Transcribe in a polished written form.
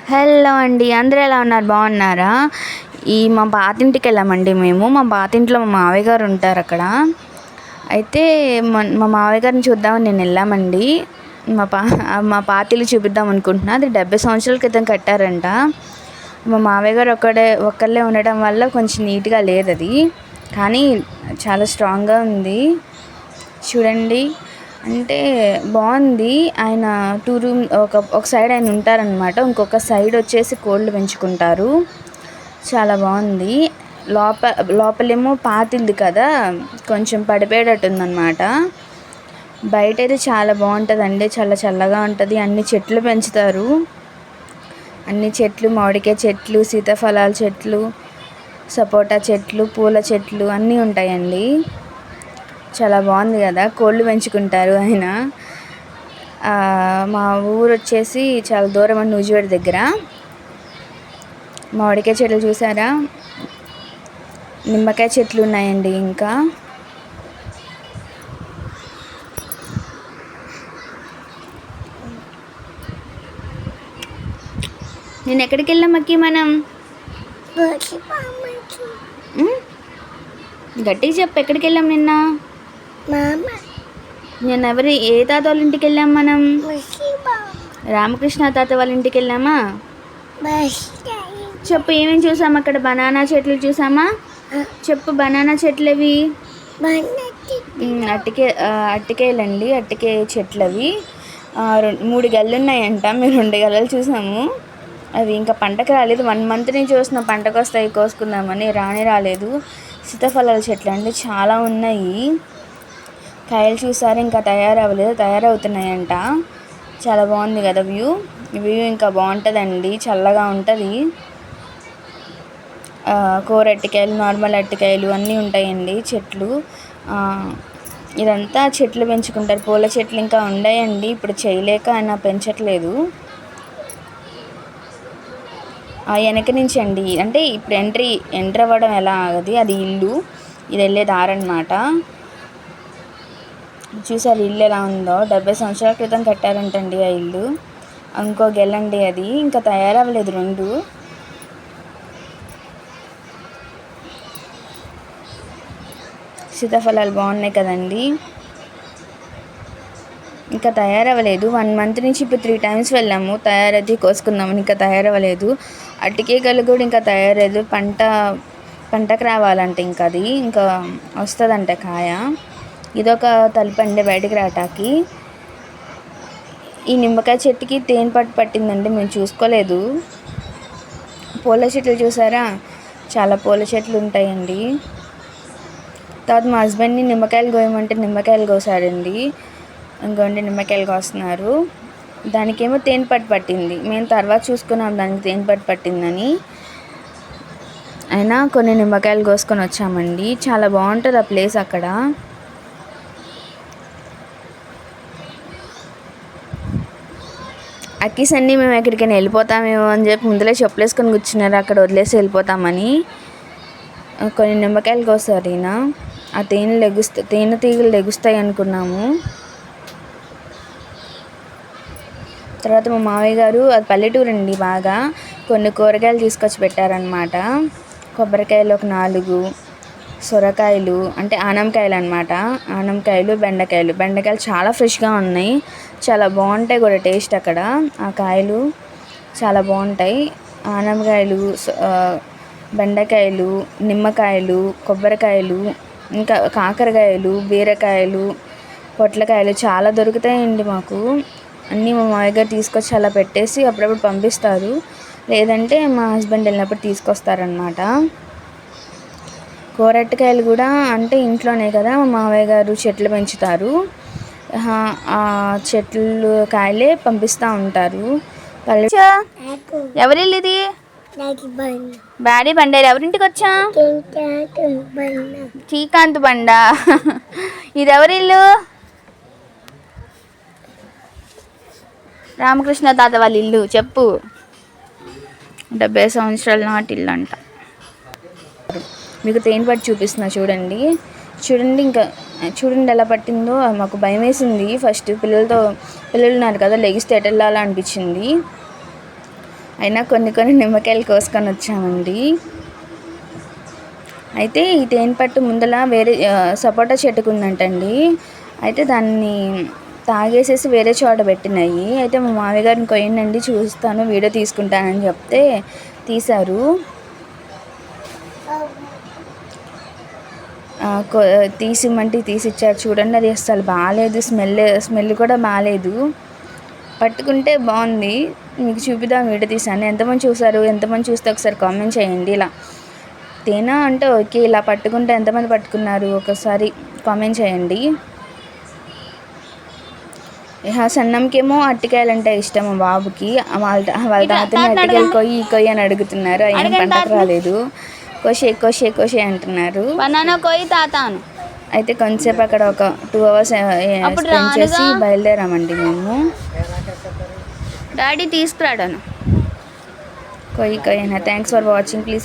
Hello అండి, అందరూ ఎలా ఉన్నారు? బాగున్నారా? మా పాతింటికి వెళ్ళామండి మేము. మా పాతింట్లో మా మావయ్య గారు ఉంటారు అక్కడ. అయితే మా మావయ్య గారిని చూద్దామని నేను వెళ్ళామండి. మా పాతిల్లు చూపిద్దాం అనుకుంటున్నా. అది 70 సంవత్సరాల క్రితం కట్టారంట. మా మావయ్య గారు ఒక్కళ్ళే ఉండడం వల్ల కొంచెం నీట్గా లేదు అది, కానీ చాలా స్ట్రాంగ్గా ఉంది. చూడండి, అంటే బాగుంది. ఆయన 2 రూమ్ ఒక సైడ్ ఆయన ఉంటారనమాట, ఇంకొక సైడ్ వచ్చేసి కోళ్ళు పెంచుకుంటారు. చాలా బాగుంది. లోపలేమో పాతిల్ది కదా, కొంచెం పడిపోయేటట్టు ఉందన్నమాట. బయట అయితే చాలా బాగుంటుందండి, చాలా చల్లగా ఉంటుంది. అన్ని చెట్లు పెంచుతారు, అన్ని చెట్లు, మామిడికాయ చెట్లు, సీతాఫలాల చెట్లు, సపోటా చెట్లు, పూల చెట్లు అన్నీ ఉంటాయండి. చాలా బాగుంది కదా. కోళ్ళు పెంచుకుంటారు ఆయన. మా ఊరు వచ్చేసి చాలా దూరం అండి, నూజివేడి దగ్గర. మామిడికాయ చెట్లు చూసారా, నిమ్మకాయ చెట్లు ఉన్నాయండి. ఇంకా నేను ఎక్కడికి వెళ్ళామకి మనం? గట్టిగా చెప్పు, ఎక్కడికి వెళ్ళాం నిన్న? నేను ఏ తాత వాళ్ళ ఇంటికి వెళ్ళాం మనం? రామకృష్ణ తాత వాళ్ళ ఇంటికి వెళ్ళామా? చెప్పు, ఏమేమి చూసాము అక్కడ? బనానా చెట్లు చూసామా? చెప్పు, బనానా చెట్లు అవి అట్టికాయలండి, అట్టికాయ చెట్లు అవి. 3 గెలలు ఉన్నాయంట, మేము 2 గెలలు చూసాము. అవి ఇంకా పంటకు రాలేదు. 1 మంత్ నుంచి చూస్తున్నాం పంటకు వస్తాయి కోసుకుందామని, రాలేదు. సీతాఫలాల చెట్లు అండి, చాలా ఉన్నాయి. కాయలు చూసారు, ఇంకా తయారవుతున్నాయంట. చాలా బాగుంది కదా వ్యూ ఇంకా బాగుంటుందండి, చల్లగా ఉంటుంది. కూర అరటికాయలు, నార్మల్ అరటికాయలు అన్నీ ఉంటాయండి చెట్లు. ఇదంతా చెట్లు పెంచుకుంటారు. పూల చెట్లు ఇంకా ఉన్నాయండి, ఇప్పుడు చేయలేక ఆయన పెంచట్లేదు. వెనక నుంచి అండి, అంటే ఇప్పుడు ఎంటర్ అవ్వడం ఎలా అది ఇల్లు, ఇది వెళ్ళే దారనమాట. చూసారు ఇల్లు ఎలా ఉందో? 70 సంవత్సరాల క్రితం కట్టారంటండి ఆ ఇల్లు. ఇంకో గెలండి, అది ఇంకా తయారవ్వలేదు. 2 సీతాఫలాలు బాగున్నాయి కదండి. ఇంకా తయారవ్వలేదు. 1 మంత్ నుంచి ఇప్పుడు 3 times వెళ్ళాము తయారైతే కోసుకుందామని, ఇంకా తయారవ్వలేదు. అరటికాయలు కూడా ఇంకా తయారలేదు. పంటకు రావాలంటే ఇంకా అది ఇంకా వస్తుందంట కాయ. ఇదొక తలుపండి బయటికి రావటానికి. ఈ నిమ్మకాయ చెట్టుకి తేనె పట్టిందండి, మేము చూసుకోలేదు. పూల చెట్లు చూసారా, చాలా పూల చెట్లు ఉంటాయండి. తర్వాత మా హస్బెండ్ని నిమ్మకాయలు కోయమంటే నిమ్మకాయలు కోసాడండి. ఇంకోండి నిమ్మకాయలు కోస్తున్నారు. దానికేమో తేనె పట్టింది. మేము తర్వాత చూసుకున్నాం దానికి తేనె పట్టిందని. అయినా కొన్ని నిమ్మకాయలు కోసుకొని వచ్చామండి. చాలా బాగుంటుంది ఆ ప్లేస్ అక్కడ. అక్కీస్ అన్నీ మేము ఎక్కడికైనా వెళ్ళిపోతామేమో అని చెప్పి ముందులే చెప్పులేసుకొని కూర్చున్నారు, అక్కడ వదిలేసి వెళ్ళిపోతామని. కొన్ని నిమ్మకాయలు కోసారు ఈయన. ఆ తేనె తీగలు లెగుస్తాయి అనుకున్నాము. తర్వాత మా మావయ్య గారు, అది పల్లెటూరు అండి బాగా, కొన్ని కూరగాయలు తీసుకొచ్చి పెట్టారనమాట. కొబ్బరికాయలు ఒక 4, సొరకాయలు అంటే ఆనంకాయలు అనమాట. ఆనంకాయలు, బెండకాయలు చాలా ఫ్రెష్గా ఉన్నాయి, చాలా బాగుంటాయి కూడా టేస్ట్ అక్కడ. ఆ కాయలు చాలా బాగుంటాయి. ఆనంకాయలు, బెండకాయలు, నిమ్మకాయలు, కొబ్బరికాయలు, ఇంకా కాకరకాయలు, బీరకాయలు, పొట్లకాయలు చాలా దొరుకుతాయండి మాకు. అన్నీ మా మామయ్య గారు తీసుకొచ్చి అలా పెట్టేసి అప్పుడప్పుడు పంపిస్తారు, లేదంటే మా హస్బెండ్ వెళ్ళినప్పుడు తీసుకొస్తారనమాట. కూరటికాయలు కూడా అంటే ఇంట్లోనే కదా మా మామయ్య గారు చెట్లు పెంచుతారు, ఆ చెట్లు కాయలే పంపిస్తూ ఉంటారు. ఎవరిల్లు ఇది? బాడీ బండేరు. ఎవరింటికి వచ్చా? శ్రీకాంత్ బండ. ఇది ఎవరిల్లు? రామకృష్ణ తాత వాళ్ళ ఇల్లు. చెప్పు. 70 సంవత్సరాల నాటి ఇల్లు అంట. మీకు తేనె పట్టి చూపిస్తున్నా చూడండి. ఇంకా చూడండి ఎలా పట్టిందో. మాకు భయం వేసింది ఫస్ట్, పిల్లలు ఉన్నారు కదా, లెగిస్తే ఎటు వెళ్ళాలా అనిపించింది. అయినా కొన్ని నిమ్మకాయలు కోసుకొని వచ్చామండి. అయితే ఈ తేనెపట్టు ముందల వేరే సపోటా చెట్టుకు ఉందంటండి. అయితే దాన్ని తాగేసేసి వేరే చోట పెట్టినాయి. అయితే మా మామయ్య గారిని కొయ్యండి చూస్తాను, వీడియో తీసుకుంటానని చెప్తే తీశారు. తీసిమ్మంటే తీసిచ్చారు. చూడండి, అది అసలు బాగాలేదు, స్మెల్ కూడా బాగాలేదు. పట్టుకుంటే బాగుంది, మీకు చూపిద్దాం వీడియో తీసాను. ఎంతమంది చూసారు, ఎంతమంది చూస్తే ఒకసారి కామెంట్ చేయండి. ఇలా తేనె అంటే ఓకే, ఇలా పట్టుకుంటే ఎంతమంది పట్టుకున్నారు ఒకసారి కామెంట్ చేయండి. సన్నంకేమో అరటికాయలంటే ఇష్టం మా బాబుకి. వాళ్ళ తాతని అరటికాయలు కొయ్యి అని అడుగుతున్నారు. ఆయన పంటకు రాలేదు, కోషే అంటున్నారు. అయితే కొంచెంసేపు అక్కడ ఒక 2 hours స్పెండ్ చేసి బయలుదేరామండి మేము. డాడీ తీసుకురాడాను. కొయ్యి థ్యాంక్స్ ఫర్ వాచింగ్. ప్లీజ్